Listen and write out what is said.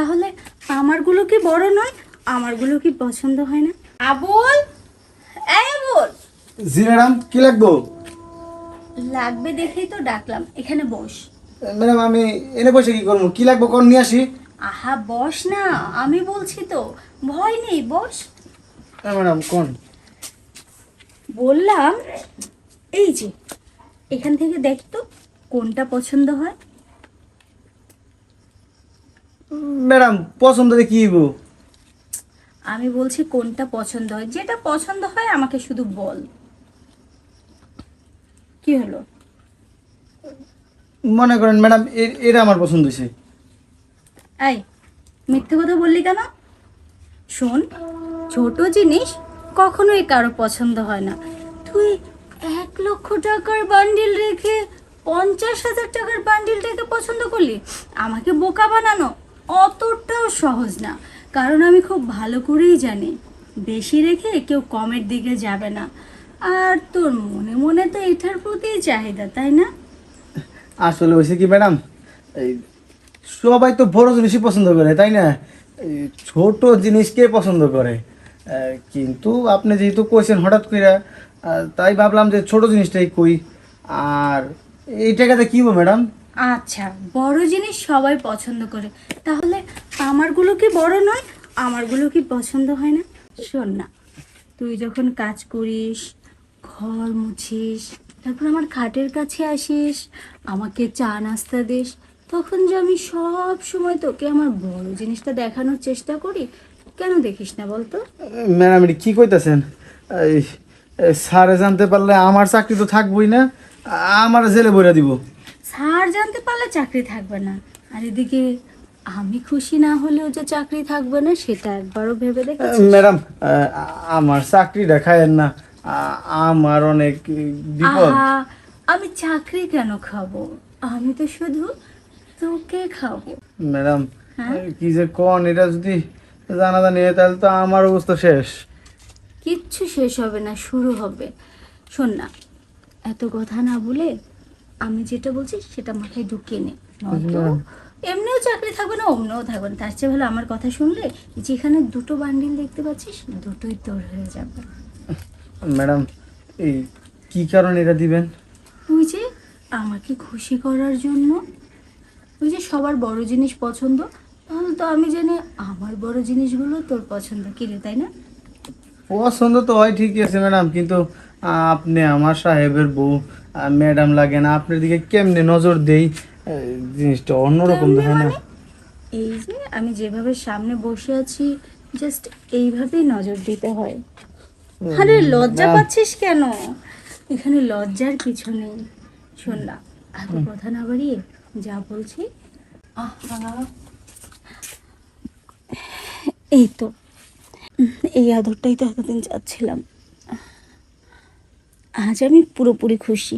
তাহলে আমারগুলো কি বড় নয়? আমারগুলো কি পছন্দ হয় না? আবুল, এই আবুল, জি ম্যাডাম, কি লাগবো? লাগবে দেখেই তো ডাকলাম, এখানে বস। ম্যাডাম আমি এনে বসে কি করবো? কি লাগবো কোন নিয়ে আসি? আহা বস না, আমি বলছি তো, ভয় নেই, বস। হ্যাঁ ম্যাডাম কোন? বললাম এই যে এখান থেকে দেখ তো কোনটা পছন্দ হয়। ম্যাডাম পছন্দ দিয়ে কি হইব? আমি বলছি কোনটা পছন্দ হয়, যেটা পছন্দ হয় আমাকে শুধু বল। কি হলো? মনে করেন ম্যাডাম এটা আমার পছন্দ হয়েছে। এই মিথ্যে কথা বললি কেন? শোন, ছোট জিনিস কখনোই কারো পছন্দ হয় না। তুই 1,00,000 টাকার বান্ডিল রেখে 50,000 টাকার বান্ডিলটাকে পছন্দ করলি? আমাকে বোকা বানানো অতটাও সহজ না, কারণ আমি খুব ভালো করেই জানি বেশি রেখে কেউ কমের দিকে যাবে না। আর তোর মনে মনে তো এটার প্রতিই চাহিদা, তাই না? আসলে হয়েছে কি ম্যাডাম, এই সবাই তো বড় জিনিসই পছন্দ করে তাই না? এই ছোট জিনিস কে পছন্দ করে? কিন্তু আপনি যেহেতু কইছেন হঠাৎ করে, তাই ভাবলাম যে ছোট জিনিসটাই কই। আর এই টাকাতে কি হবো ম্যাডাম? আচ্ছা, বড় জিনিস সবাই পছন্দ করে, তাহলে আমারগুলো কি বড় নয়? আমারগুলো কি পছন্দ হয় না? শোন না, তুই যখন কাজ করিস, ঘর মুছিস, তারপর আমার খাটের কাছে আসিস, আমাকে চা নাস্তা দিস, তখন যে আমি সব সময় তোকে আমার বড় জিনিসটা দেখানোর চেষ্টা করি, কেন দেখিস না বলতো? ম্যাডাম এটা কি কইতাছেন? এই স্যারে জানতে পারলে আমার চাকরি তো থাকবোই না, আমার জেলে ভরে দিব। স্যার জানতে পারলে চাকরি থাকবে না, আর এদিকে আমি খুশি না হলেও যে চাকরি থাকবে না সেটা একবারও ভেবে দেখেছিস? ম্যাডাম আমার চাকরি দেখায়েন না, আমার অনেক বিপদ। আহা, আমি চাকরি কেন খাবো? আমি তো শুধু তোকে খাবো। ম্যাডাম হ্যাঁ? কি যে কোন, এটা যদি জানাজানি হয় তাহলে তো আমার অবস্থা শেষ। কিচ্ছু শেষ হবে না, শুরু হবে। শোন না, এত কথা না বলে আমি যেটা বলছি সেটা মাথায় ঢুকিয়ে নে, নয়তো এমনিও চাকরি থাকবে না, অমনিও থাকবে না। তার চেয়ে ভালো আমার কথা শুনলে যেখানে দুটো বান্ডিল দেখতে পাচ্ছিস দুটোই তোর হয়ে যাবে। ম্যাডাম এই কি কারণে এটা দিবেন? ওই যে আমাকে খুশি করার জন্য। ওই যে সবার বড় জিনিস পছন্দ, তাহলে তো আমি জানি আমার বড় জিনিসগুলো তোর পছন্দ, কি রে, তাই না? পছন্দ তো হয় ঠিকই আছে ম্যাডাম, কিন্তু আপনি আমার সাহেবের বউ, ম্যাডাম লাগে না, আপনার দিকে কেমনে নজর দেই? জিনিসটা অন্যরকম কেমনে দেখে না? মানে? এই যে আমি যেভাবে সামনে বসে আছি, জাস্ট এইভাবেই নজর দিতে হয়। আরে লজ্জা ম্যাম, পাচ্ছিস কেন? এখানে লজ্জার কিছু নেই। শোন না, এত কথা না বাড়িয়ে যা বলছি। আহা, এই তো, এই আদরটাই তো এতদিন চাচ্ছিলাম। আজ আমি পুরোপুরি খুশি।